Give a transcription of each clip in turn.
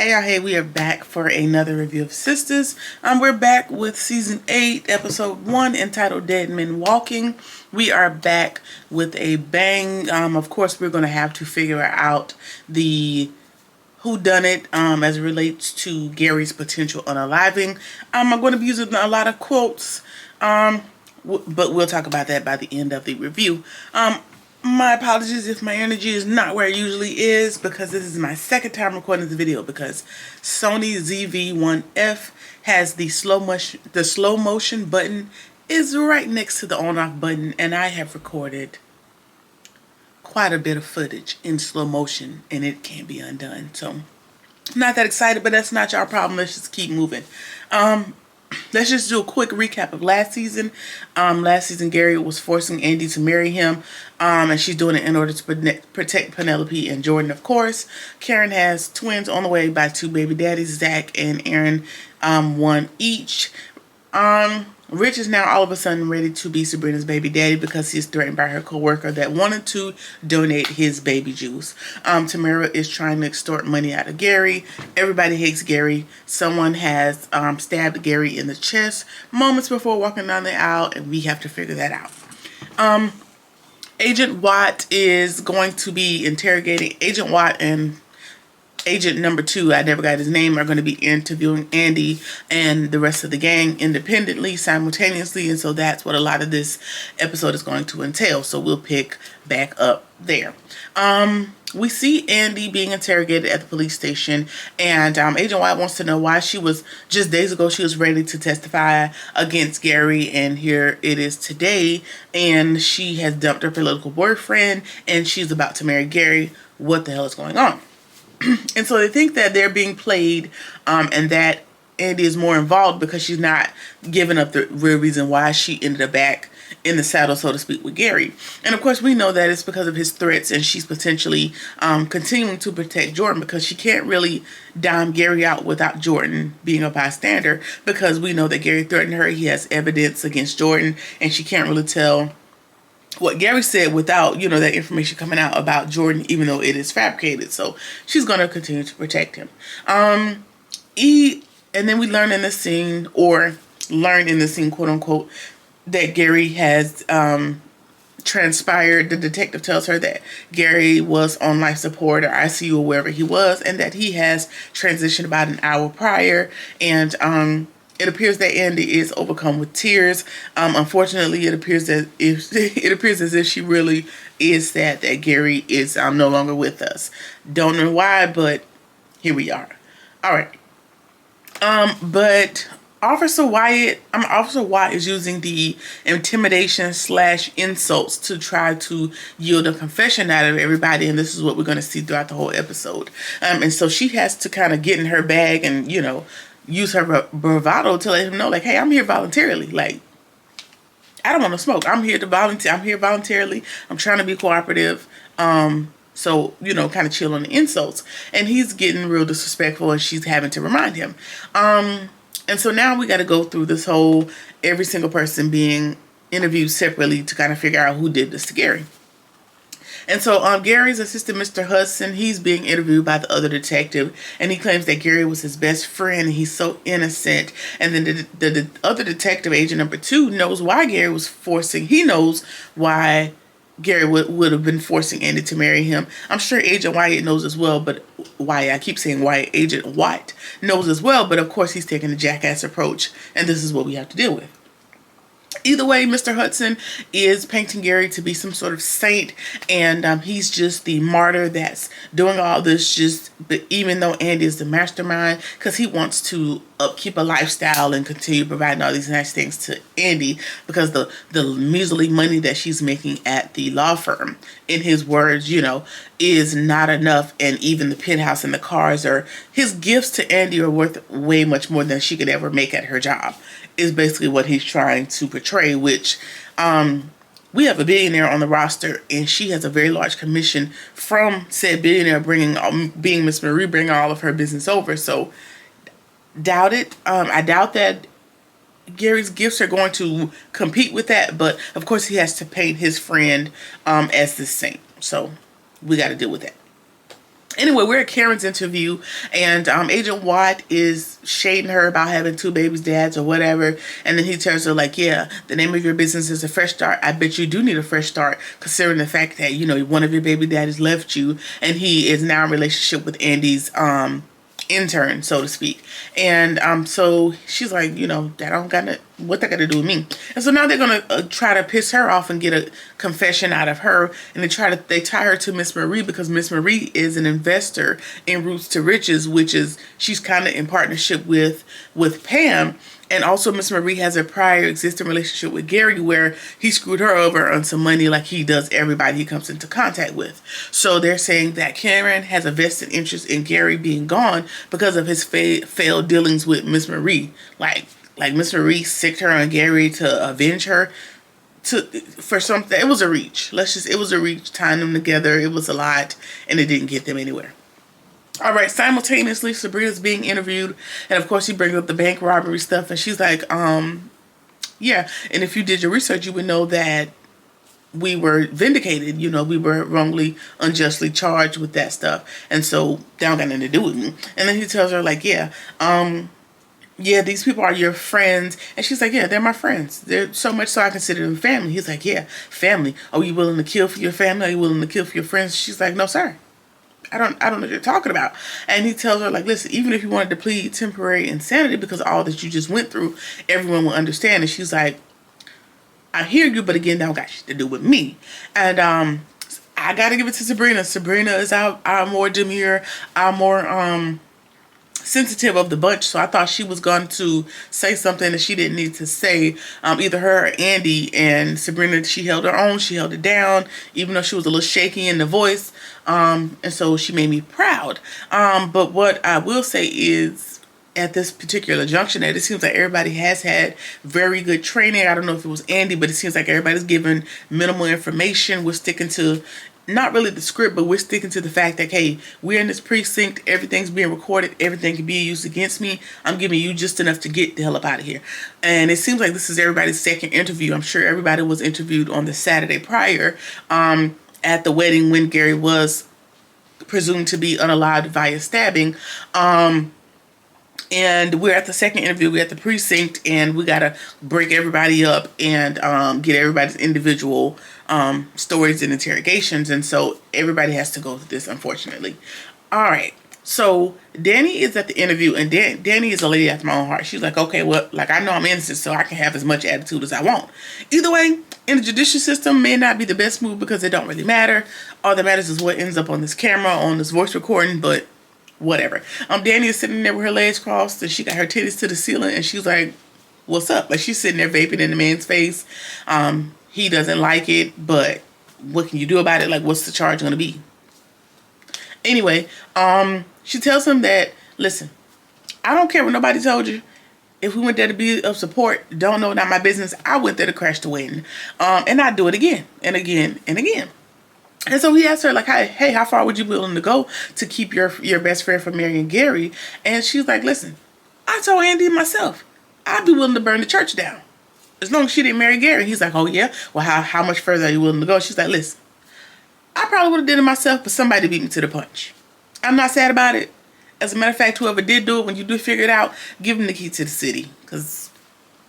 Hey y'all, hey, we are back for another review of Sisters. We're back with season 8, episode 1, entitled Dead Men Walking. We are back with a bang. Of course, we're going to have to figure out the whodunit as it relates to Gary's potential unaliving. I'm going to be using a lot of quotes, but we'll talk about that by the end of the review. My apologies if my energy is not where it usually is, because this is my second time recording this video, because Sony ZV-1F has the slow motion button is right next to the on-off button, and I have recorded quite a bit of footage in slow motion and it can't be undone. So I'm not that excited, but that's not your problem. Let's just keep moving. Let's just do a quick recap of last season. Last season, Gary was forcing Andy to marry him, and she's doing it in order to protect Penelope and Jordan, of course. Karen has twins on the way by 2 baby daddies, Zach and Aaron, 1 each. Rich is now all of a sudden ready to be Sabrina's baby daddy because he's threatened by her co-worker that wanted to donate his baby juice. Tamara is trying to extort money out of Gary. Everybody hates Gary. Someone has stabbed Gary in the chest moments before walking down the aisle, and we have to figure that out. Agent Watt is going to be interrogating Agent Watt, and Agent number 2, I never got his name, are going to be interviewing Andy and the rest of the gang independently, simultaneously, and so that's what a lot of this episode is going to entail. So we'll pick back up there. We see Andy being interrogated at the police station, and Agent White wants to know why she was, just days ago, she was ready to testify against Gary, and here it is today, and she has dumped her political boyfriend, and she's about to marry Gary. What the hell is going on? And so they think that they're being played, and that Andy is more involved because she's not giving up the real reason why she ended up back in the saddle, so to speak, with Gary. And of course, we know that it's because of his threats, and she's potentially continuing to protect Jordan, because she can't really dime Gary out without Jordan being a bystander, because we know that Gary threatened her. He has evidence against Jordan, and she can't really tell what Gary said without, you know, that information coming out about Jordan, even though it is fabricated. So she's going to continue to protect him. And then we learn in the scene, quote unquote, that Gary has transpired. The detective tells her that Gary was on life support or ICU or wherever he was, and that he has transitioned about an hour prior, and it appears that Andy is overcome with tears. Unfortunately, it appears as if she really is sad that Gary is no longer with us. Don't know why, but here we are. All right. But Officer Wyatt is using the intimidation / insults to try to yield a confession out of everybody, and this is what we're going to see throughout the whole episode. And so she has to kind of get in her bag and, you know, use her bravado to let him know, like, hey, I'm here voluntarily. Like, I don't want to smoke. I'm here to volunteer. I'm here voluntarily. I'm trying to be cooperative. So, you know, kind of chill on the insults. And he's getting real disrespectful, and she's having to remind him. And so now we got to go through this whole, every single person being interviewed separately to kind of figure out who did this to Gary. And so Gary's assistant, Mr. Hudson, he's being interviewed by the other detective, and he claims that Gary was his best friend, and he's so innocent. And then the other detective, agent number 2, knows why Gary was he knows why Gary would have been forcing Andy to marry him. I'm sure Agent Wyatt knows as well, but I keep saying Wyatt, Agent White knows as well, but of course he's taking the jackass approach, and this is what we have to deal with. Either way, Mr. Hudson is painting Gary to be some sort of saint, and he's just the martyr that's doing all this, but even though Andy is the mastermind, because he wants to upkeep a lifestyle and continue providing all these nice things to Andy, because the measly money that she's making at the law firm, in his words, you know, is not enough, and even the penthouse and the cars his gifts to Andy are worth way much more than she could ever make at her job, is basically what he's trying to portray, which we have a billionaire on the roster, and she has a very large commission from said billionaire being Miss Marie, bringing all of her business over. So doubt it. I doubt that Gary's gifts are going to compete with that, but of course he has to paint his friend as the saint. So we got to deal with that. Anyway, we're at Karen's interview, and Agent Watt is shading her about having 2 babies' dads or whatever. And then he tells her, like, yeah, the name of your business is A Fresh Start. I bet you do need a fresh start, considering the fact that, you know, one of your baby daddies left you, and he is now in a relationship with Andy's intern, so to speak. And so she's like, you know, that don't got what that got to do with me. And so now they're gonna try to piss her off and get a confession out of her, and they tie her to Miss Marie, because Miss Marie is an investor in Roots to Riches, which is, she's kind of in partnership with Pam. And also Miss Marie has a prior existing relationship with Gary where he screwed her over on some money, like he does everybody he comes into contact with. So they're saying that Karen has a vested interest in Gary being gone because of his failed dealings with Miss Marie. Like Miss Marie sicked her on Gary to avenge her for something. It was a reach. It was a reach, tying them together. It was a lot, and it didn't get them anywhere. All right, simultaneously, Sabrina's being interviewed, and of course, he brings up the bank robbery stuff, and she's like, yeah, and if you did your research, you would know that we were vindicated. You know, we were wrongly, unjustly charged with that stuff, and so that don't got nothing to do with me. And then he tells her, like, yeah, these people are your friends. And she's like, yeah, they're my friends. They're so much so I consider them family. He's like, yeah, family. Are you willing to kill for your family? Are you willing to kill for your friends? She's like, no, sir. I don't know what you're talking about. And he tells her, like, listen, even if you wanted to plead temporary insanity because of all that you just went through, everyone will understand. And she's like, I hear you, but again, that don't got shit to do with me. And I got to give it to Sabrina. Sabrina is our more demure, our more sensitive of the bunch, so I thought she was going to say something that she didn't need to say. Either her or Andy. And Sabrina, she held her own, she held it down, even though she was a little shaky in the voice. And so she made me proud. But what I will say is, at this particular junction, it seems like everybody has had very good training. I don't know if it was Andy, but it seems like everybody's given minimal information. We're sticking to, not really the script, but we're sticking to the fact that, hey, we're in this precinct, everything's being recorded, everything can be used against me. I'm giving you just enough to get the hell up out of here. And it seems like this is everybody's second interview. I'm sure everybody was interviewed on the Saturday prior at the wedding when Gary was presumed to be unalived via stabbing. And we're at the second interview. We're at the precinct, and we got to break everybody up and get everybody's individual stories and interrogations. And so everybody has to go through this, unfortunately. All right. So Danny is at the interview, and Danny is a lady after my own heart. She's like, okay, well, like, I know I'm innocent, so I can have as much attitude as I want. Either way, in the judicial system, may not be the best move because it don't really matter. All that matters is what ends up on this camera, on this voice recording, but whatever. Danny is sitting there with her legs crossed, and she got her titties to the ceiling, and she's like, what's up? Like, she's sitting there vaping in the man's face. He doesn't like it, but what can you do about it? Like, what's the charge going to be? Anyway, she tells him that, listen, I don't care what nobody told you. If we went there to be of support, don't know, not my business. I went there to crash the wedding. And I'd do it again and again and again. And so he asked her, like, hey, how far would you be willing to go to keep your best friend from marrying Gary? And she's like, listen, I told Andy myself, I'd be willing to burn the church down as long as she didn't marry Gary. He's like, oh, yeah? Well, how much further are you willing to go? She's like, listen, I probably would have did it myself, but somebody beat me to the punch. I'm not sad about it. As a matter of fact, whoever did do it, when you do figure it out, give them the key to the city. Because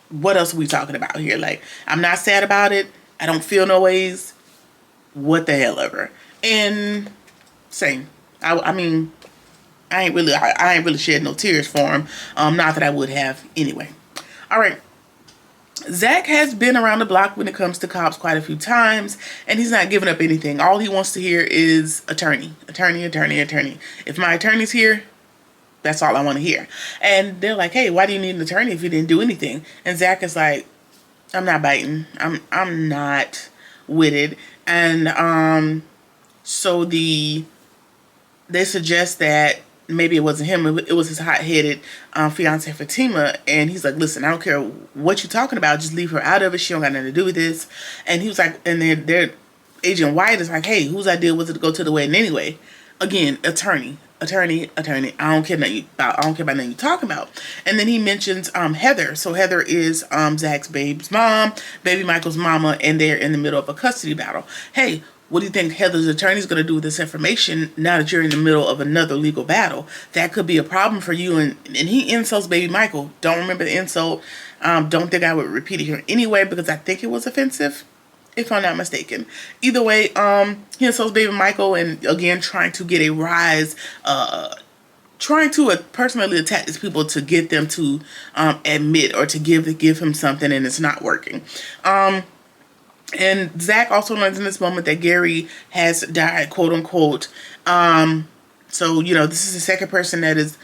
what else are we talking about here? Like, I'm not sad about it. I don't feel no ways. What the hell ever. And same. I mean, I ain't really shed no tears for him. Not that I would have anyway. All right. Zach has been around the block when it comes to cops quite a few times, and he's not giving up anything. All he wants to hear is attorney. If my attorney's here, that's all I want to hear. And they're like, hey, why do you need an attorney if you didn't do anything? And Zach is like, I'm not biting. I'm not with it. And so they suggest that maybe it wasn't him, it was his hot-headed fiance Fatima. And he's like, listen, I don't care what you're talking about, just leave her out of it. She don't got nothing to do with this. And he was like, and their Agent White is like, hey, whose idea was it to go to the wedding anyway? Again, attorney. I don't care about nothing you're talking about. And then he mentions Heather. So Heather is Zach's baby's mom, baby Michael's mama, and they're in the middle of a custody battle. Hey, what do you think Heather's attorney is going to do with this information now that you're in the middle of another legal battle? That could be a problem for you. And he insults baby Michael. Don't remember the insult. Don't think I would repeat it here anyway, because I think it was offensive, if I'm not mistaken. Either way, he insults baby Michael, and again, trying to get a rise, trying to personally attack these people to get them to admit or to give him something, and it's not working. And Zach also learns in this moment that Gary has died, quote unquote. So, you know, this is the second person that is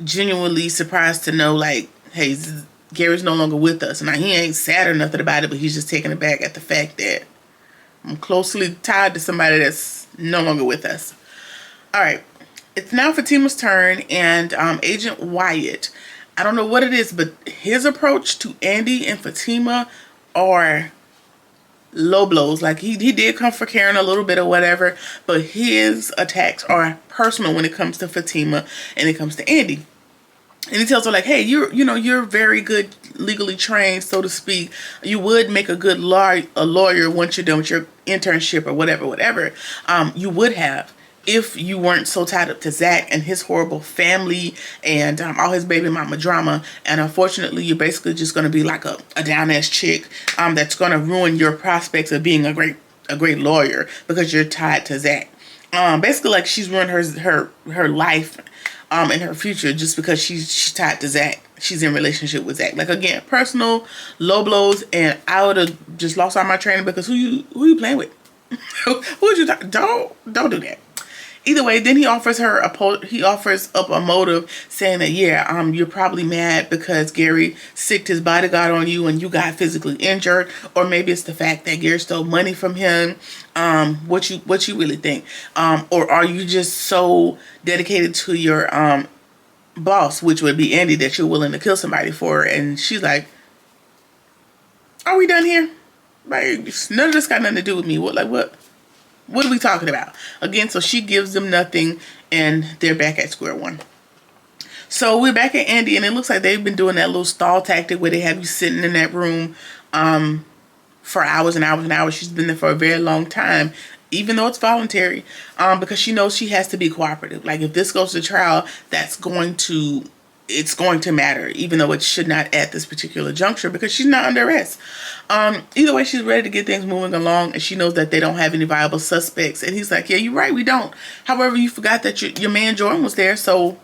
genuinely surprised to know, like, hey, Gary's no longer with us. Now, he ain't sad or nothing about it, but he's just taken aback at the fact that I'm closely tied to somebody that's no longer with us. All right. It's now Fatima's turn, and Agent Wyatt, I don't know what it is, but his approach to Andy and Fatima are low blows. Like, he did come for Karen a little bit or whatever, but his attacks are personal when it comes to Fatima and it comes to Andy. And he tells her, like, hey, you're very good, legally trained, so to speak. You would make a good lawyer once you're done with your internship or whatever. You would have, if you weren't so tied up to Zach and his horrible family and all his baby mama drama. And unfortunately, you're basically just going to be like a down-ass chick that's going to ruin your prospects of being a great lawyer because you're tied to Zach. Basically, like, she's ruined her life and her future just because she's tied to Zach. She's in relationship with Zach. Like, again, personal, low blows, and I would have just lost all my training because who you playing with? Who would you don't do that. Either way, then he offers up a motive, saying that, yeah, you're probably mad because Gary sicked his bodyguard on you and you got physically injured, or maybe it's the fact that Gary stole money from him. What you really think? Or are you just so dedicated to your boss, which would be Andy, that you're willing to kill somebody for? And she's like, are we done here? Like, none of this got nothing to do with me. What are we talking about? Again, so she gives them nothing, and they're back at square one. So we're back at Andy, and it looks like they've been doing that little stall tactic where they have you sitting in that room for hours and hours and hours. She's been there for a very long time, even though it's voluntary, because she knows she has to be cooperative. Like, if this goes to trial, it's going to matter, even though it should not at this particular juncture because she's not under arrest. Either way, she's ready to get things moving along, and she knows that they don't have any viable suspects. And he's like, yeah, you're right, we don't. However, you forgot that your man Jordan was there, so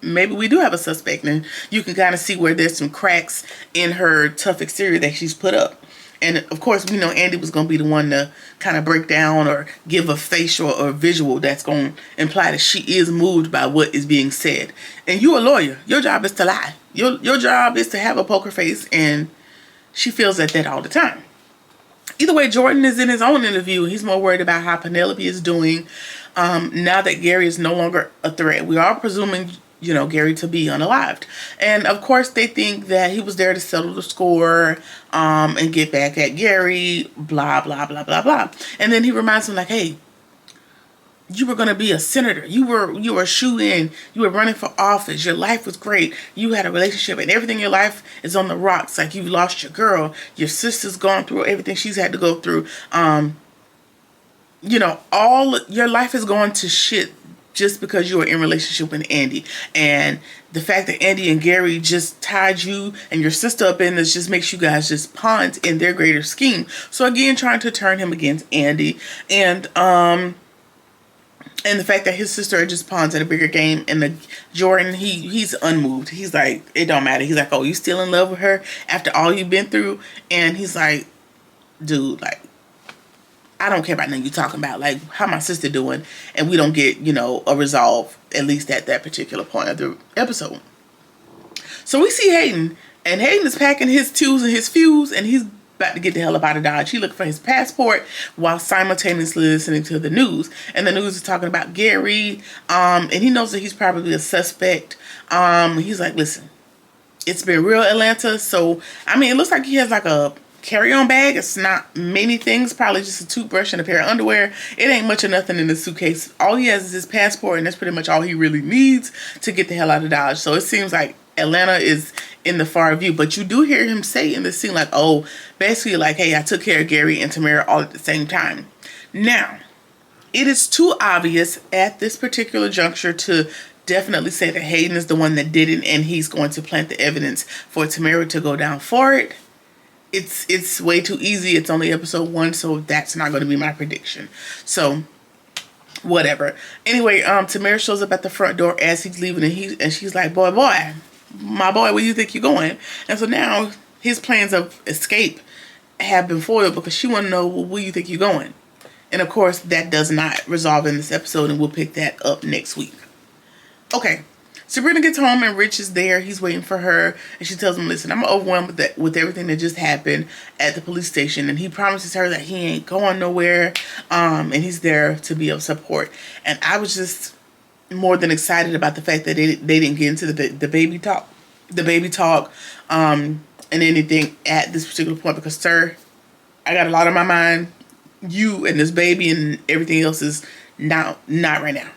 maybe we do have a suspect. And you can kind of see where there's some cracks in her tough exterior that she's put up. And of course, we know Andy was going to be the one to kind of break down or give a facial or visual that's going to imply that she is moved by what is being said. And you're a lawyer. Your job is to lie. Your job is to have a poker face, and she feels that all the time. Either way, Jordan is in his own interview. He's more worried about how Penelope is doing now that Gary is no longer a threat. We are presuming, Gary to be unalived. And of course, they think that he was there to settle the score and get back at Gary, blah, blah, blah, blah, blah. And then he reminds him, like, hey, you were going to be a senator. You were a shoo-in. You were running for office. Your life was great. You had a relationship, and everything in your life is on the rocks. Like, you've lost your girl. Your sister's gone through everything she's had to go through. All your life is going to shit just because you were in relationship with Andy. And the fact that Andy and Gary just tied you and your sister up in this just makes you guys just pawns in their greater scheme. So again, trying to turn him against Andy. And the fact that his sister are just pawns in a bigger game. And Jordan, he's unmoved. He's like, it don't matter. He's like, oh, you still in love with her after all you've been through? And he's like, dude, like, I don't care about nothing you talking about. Like, how my sister doing? And we don't get, a resolve, at least at that particular point of the episode. So we see Hayden. And Hayden is packing his tools and his fuse. And he's about to get the hell up out of Dodge. He looking for his passport while simultaneously listening to the news. And the news is talking about Gary. And he knows that he's probably a suspect. He's like, listen, it's been real, Atlanta. So, it looks like he has like a carry-on bag. It's not many things, probably just a toothbrush and a pair of underwear. It ain't much of nothing in the suitcase. All he has is his passport, and that's pretty much all he really needs to get the hell out of Dodge. So it seems like Atlanta is in the far view, but you do hear him say in the scene, like, oh, basically like, hey, I took care of Gary and Tamara all at the same time. Now, It is too obvious at this particular juncture to definitely say that Hayden is the one that did it and he's going to plant the evidence for Tamara to go down for it. It's way too easy. It's only episode 1, so that's not going to be my prediction. So, whatever. Anyway, Tamara shows up at the front door as he's leaving, and she's like, boy, my boy, where you think you're going? And so now his plans of escape have been foiled because she want to know, well, where you think you're going? And of course, that does not resolve in this episode, and we'll pick that up next week. Okay. Sabrina gets home and Rich is there. He's waiting for her, and she tells him, listen, I'm overwhelmed with everything that just happened at the police station, and he promises her that he ain't going nowhere, and he's there to be of support. And I was just more than excited about the fact that they didn't get into the baby talk, and anything at this particular point, because, sir, I got a lot on my mind. You and this baby and everything else is not right now.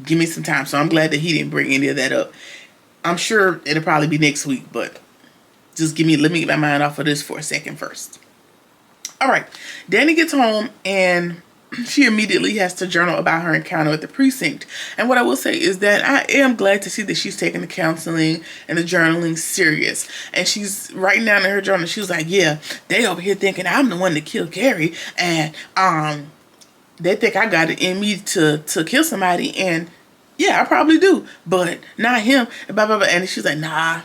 Give me some time. So I'm glad that he didn't bring any of that up. I'm sure it'll probably be next week, but just let me get my mind off of this for a second first. All right. Danny gets home and she immediately has to journal about her encounter at the precinct. And what I will say is that I am glad to see that she's taking the counseling and the journaling serious. And she's writing down in her journal, she was like, yeah, they over here thinking I'm the one that killed Gary. And, they think I got it in me to kill somebody, and yeah, I probably do, but not him, blah, blah, blah. And she's like, nah,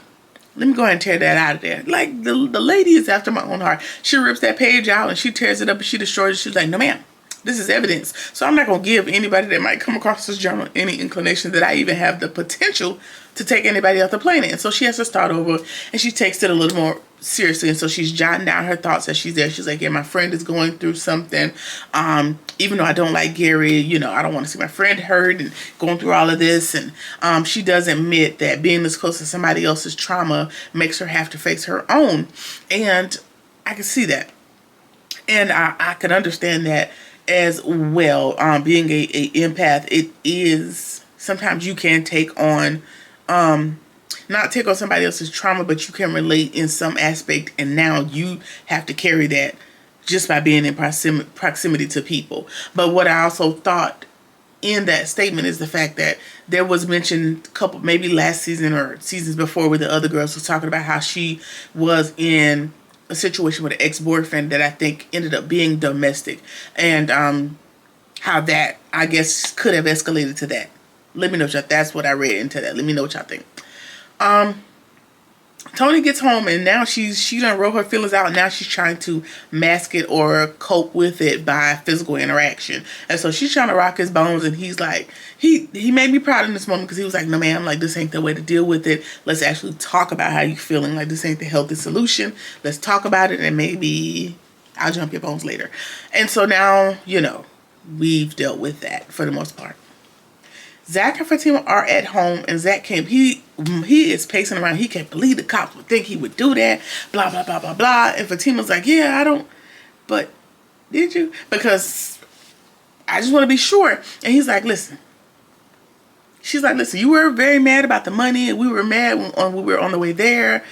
let me go ahead and tear that out of there. Like, the lady is after my own heart. She rips that page out, and she tears it up, and she destroys it. She's like, no, ma'am, this is evidence. So I'm not going to give anybody that might come across this journal any inclination that I even have the potential to take anybody off the planet. And so she has to start over, and she takes it a little more seriously. And so she's jotting down her thoughts as she's there. She's like, yeah, my friend is going through something. Even though I don't like Gary, I don't want to see my friend hurt and going through all of this. And she does admit that being this close to somebody else's trauma makes her have to face her own. And I can see that. And I can understand that as well. Being a empath, it is, sometimes you can take on, not take on somebody else's trauma, but you can relate in some aspect, and now you have to carry that just by being in proximity to people. But what I also thought in that statement is the fact that there was mentioned maybe last season or seasons before, where the other girls was talking about how she was in a situation with an ex-boyfriend that I think ended up being domestic, and how that, I guess, could have escalated to that. Let me know that's what I read into that. Let me know what y'all think. Tony gets home, and now she done wrote her feelings out, and now she's trying to mask it or cope with it by physical interaction. And so she's trying to rock his bones, and he's like, he made me proud in this moment, because he was like, no, man, like, this ain't the way to deal with it. Let's actually talk about how you feeling. Like, this ain't the healthy solution. Let's talk about it, and maybe I'll jump your bones later. And so now, we've dealt with that for the most part. Zach and Fatima are at home, and Zach he is pacing around. He can't believe the cops would think he would do that, blah, blah, blah, blah, blah. And Fatima's like, yeah, I don't, but did you? Because I just want to be sure. And he's like, listen. She's like, listen, you were very mad about the money, and we were mad when we were on the way there.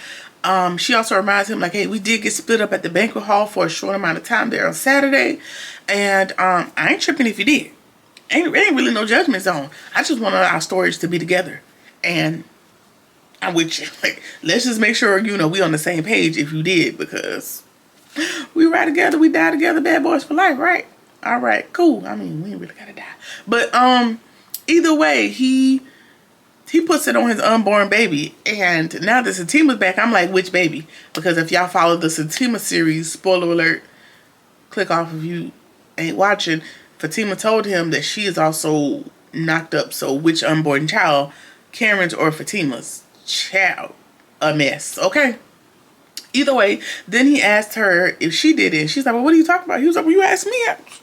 She also reminds him, like, hey, we did get split up at the banquet hall for a short amount of time there on Saturday, and I ain't tripping if you did. Ain't really no judgment zone. I just want our stories to be together. And I'm with you. Like, let's just make sure, we on the same page if you did, because we ride together, we die together, bad boys for life, right? All right, cool. I mean, we ain't really gotta die. But either way, he puts it on his unborn baby. And now that Fatima's back, I'm like, which baby? Because if y'all follow the Fatima series, spoiler alert, click off if you ain't watching, Fatima told him that she is also knocked up. So which unborn child, Cameron's or Fatima's? Child, a mess. Okay. Either way, then he asked her if she did it. She's like, well, what are you talking about? He was like, well, you asked me.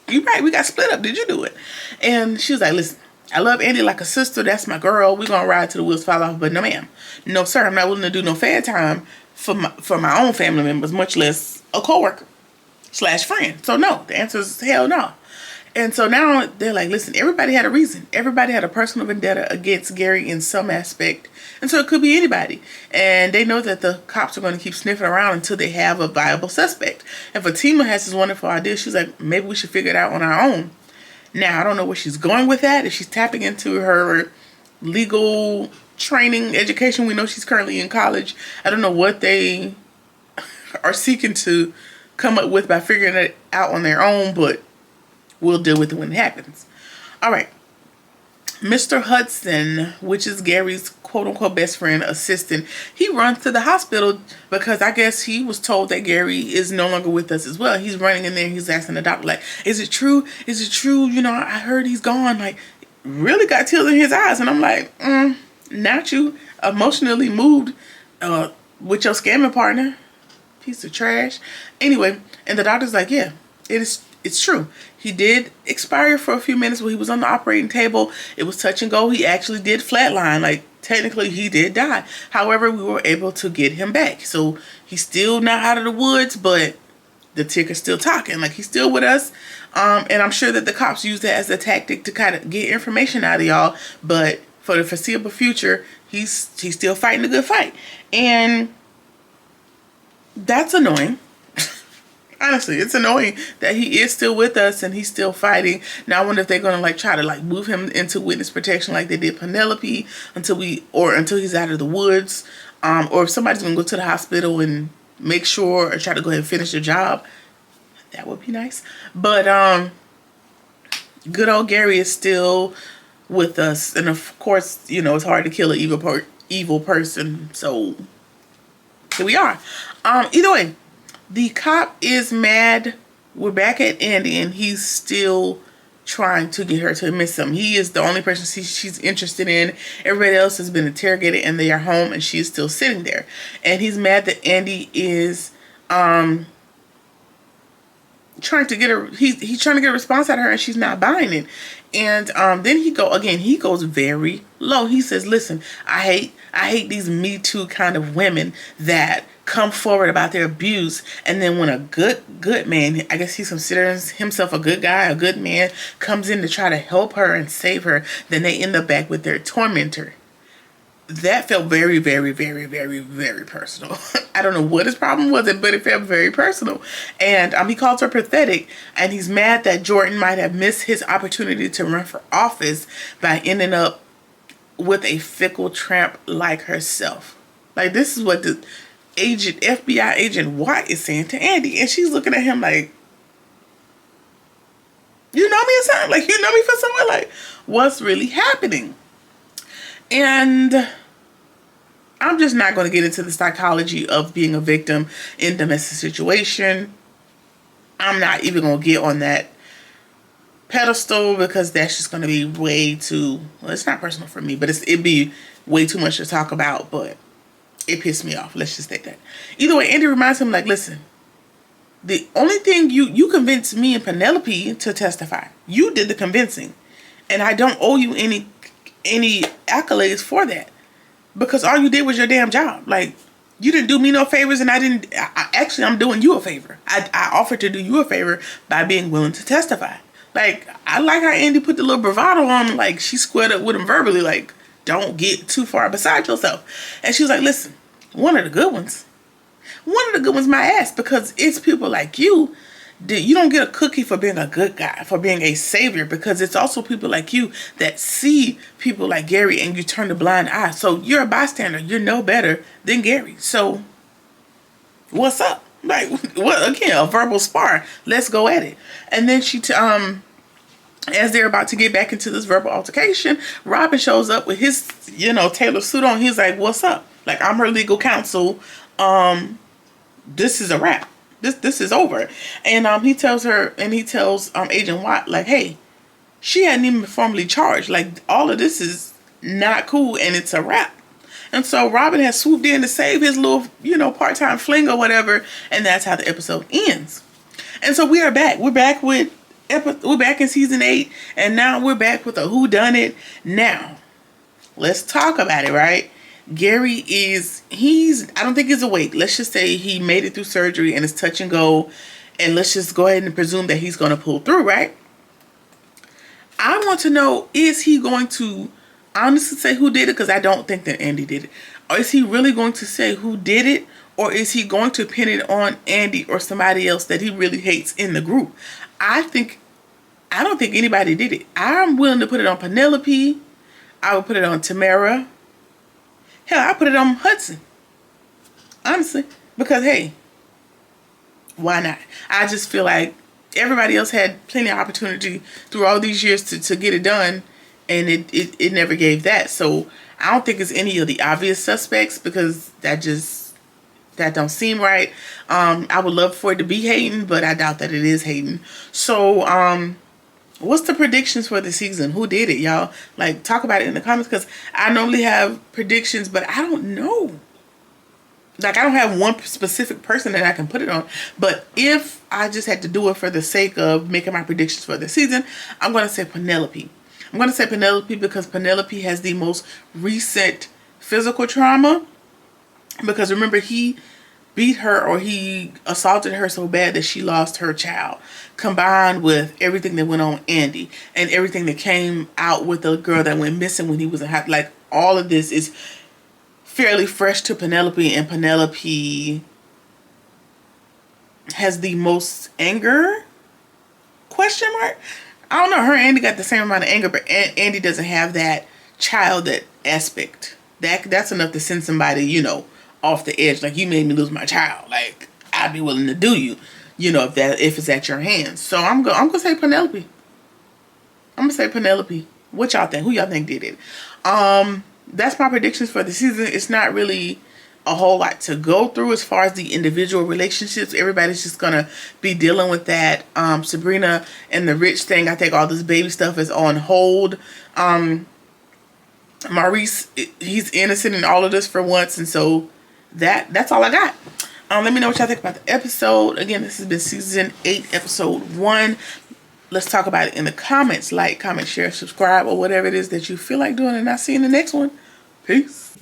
You right. We got split up. Did you do it? And she was like, listen, I love Andy like a sister. That's my girl. We're going to ride till the wheels fall off. But no, ma'am. No, sir. I'm not willing to do no fair time for my own family members, much less a coworker / friend. So no, the answer is hell no. And so now they're like, listen, everybody had a reason. Everybody had a personal vendetta against Gary in some aspect. And so it could be anybody. And they know that the cops are going to keep sniffing around until they have a viable suspect. And Fatima has this wonderful idea. She's like, maybe we should figure it out on our own. Now, I don't know where she's going with that. If she's tapping into her legal training, education. We know she's currently in college. I don't know what they are seeking to come up with by figuring it out on their own, but we'll deal with it when it happens. All right. Mr. Hudson, which is Gary's quote-unquote best friend, assistant, he runs to the hospital because I guess he was told that Gary is no longer with us as well. He's running in there. He's asking the doctor, like, is it true? Is it true? You know, I heard he's gone. Like, really got tears in his eyes. And I'm like, not you. Emotionally moved with your scamming partner. Piece of trash. Anyway, and the doctor's like, yeah, it's true. He did expire for a few minutes when he was on the operating table. It was touch and go. He actually did flatline. Like, technically, he did die. However, we were able to get him back. So, he's still not out of the woods, but the ticker's still talking. Like, he's still with us. And I'm sure that the cops use that as a tactic to kind of get information out of y'all. But for the foreseeable future, he's still fighting a good fight. And that's annoying. Honestly, it's annoying that he is still with us and he's still fighting. Now, I wonder if they're going to like try to like move him into witness protection like they did Penelope until he's out of the woods. Or if somebody's going to go to the hospital and make sure or try to go ahead and finish the job. That would be nice. But good old Gary is still with us. And of course, you know, it's hard to kill an evil person. So here we are. Either way. The cop is mad. We're back at Andy and he's still trying to get her to admit something. He is the only person she's interested in. Everybody else has been interrogated and they are home and she's still sitting there. And he's mad that Andy is trying to get her, he's trying to get a response out of her and she's not buying it. And then he goes very low. He says, listen, I hate these Me Too kind of women that come forward about their abuse, and then when a good man, I guess he considers himself a good guy, a good man, comes in to try to help her and save her, then they end up back with their tormentor. That felt very, very, very, very, very personal. I don't know what his problem was, but it felt very personal. And he calls her pathetic, and he's mad that Jordan might have missed his opportunity to run for office by ending up with a fickle tramp like herself. Like, this is what the FBI agent Watt is saying to Andy, and she's looking at him like, you know me or something? Like, you know me from somewhere? Like, what's really happening? And I'm just not going to get into the psychology of being a victim in domestic situation. I'm not even going to get on that pedestal because that's just going to be way too, well, it's not personal for me, but it'd be way too much to talk about, but it pissed me off. Let's just say that. Either way, Andy reminds him, like, listen, the only thing you convinced me and Penelope to testify. You did the convincing. And I don't owe you any accolades for that. Because all you did was your damn job. Like, you didn't do me no favors and actually, I'm doing you a favor. I offered to do you a favor by being willing to testify. Like, I like how Andy put the little bravado on, like, she squared up with him verbally, like, don't get too far beside yourself. And she was like, listen, one of the good ones my ass, because it's people like you that you don't get a cookie for being a good guy, for being a savior, because it's also people like you that see people like Gary and you turn a blind eye. So you're a bystander. You're no better than Gary. So what's up? Like, what, again, a verbal spar. Let's go at it. And then she as they're about to get back into this verbal altercation, Robin shows up with his, tailored suit on. He's like, what's up? Like, I'm her legal counsel. This is a wrap. This is over. And he tells Agent Watt, like, hey, she hadn't even been formally charged. Like, all of this is not cool and it's a wrap. And so Robin has swooped in to save his little, part-time fling or whatever. And that's how the episode ends. And so we are back. We're back in season 8, and now we're back with a whodunit. Now, let's talk about it, right? Gary I don't think he's awake. Let's just say he made it through surgery and it's touch and go, and let's just go ahead and presume that he's going to pull through, right? I want to know, is he going to honestly say who did it? Because I don't think that Andy did it. Or is he really going to say who did it? Or is he going to pin it on Andy or somebody else that he really hates in the group? I think I don't think anybody did it. I'm willing to put it on Penelope. I would put it on Tamara. Hell, I put it on Hudson. Honestly. Because, hey, why not? I just feel like everybody else had plenty of opportunity through all these years to get it done. And it never gave that. So I don't think it's any of the obvious suspects because that don't seem right. I would love for it to be Hayden, but I doubt that it is Hayden. So, what's the predictions for the season? Who did it, y'all? Like, talk about it in the comments because I normally have predictions, but I don't know. Like, I don't have one specific person that I can put it on. But if I just had to do it for the sake of making my predictions for the season, I'm going to say Penelope. I'm going to say Penelope because Penelope has the most recent physical trauma. Because remember, he beat her or he assaulted her so bad that she lost her child. Combined with everything that went on Andy. And everything that came out with the girl that went missing when he was in high. Like, all of this is fairly fresh to Penelope. And Penelope has the most anger? Question mark? I don't know. Her and Andy got the same amount of anger, but Andy doesn't have that child that aspect. That's enough to send somebody, you know, off the edge. Like, you made me lose my child. Like, I'd be willing to do you, you know, if it's at your hands. So I'm gonna say Penelope. I'm gonna say Penelope. What y'all think? Who y'all think did it? That's my predictions for the season. It's not really a whole lot to go through as far as the individual relationships. Everybody's just gonna be dealing with that. Sabrina and the Rich thing, I think all this baby stuff is on hold. Maurice, he's innocent in all of this for once, and so that's all I got. Let me know what y'all think about the episode. Again, this has been season 8, episode 1. Let's talk about it in the comments. Like, comment, share, subscribe, or whatever it is that you feel like doing, and I'll see you in the next one. Peace.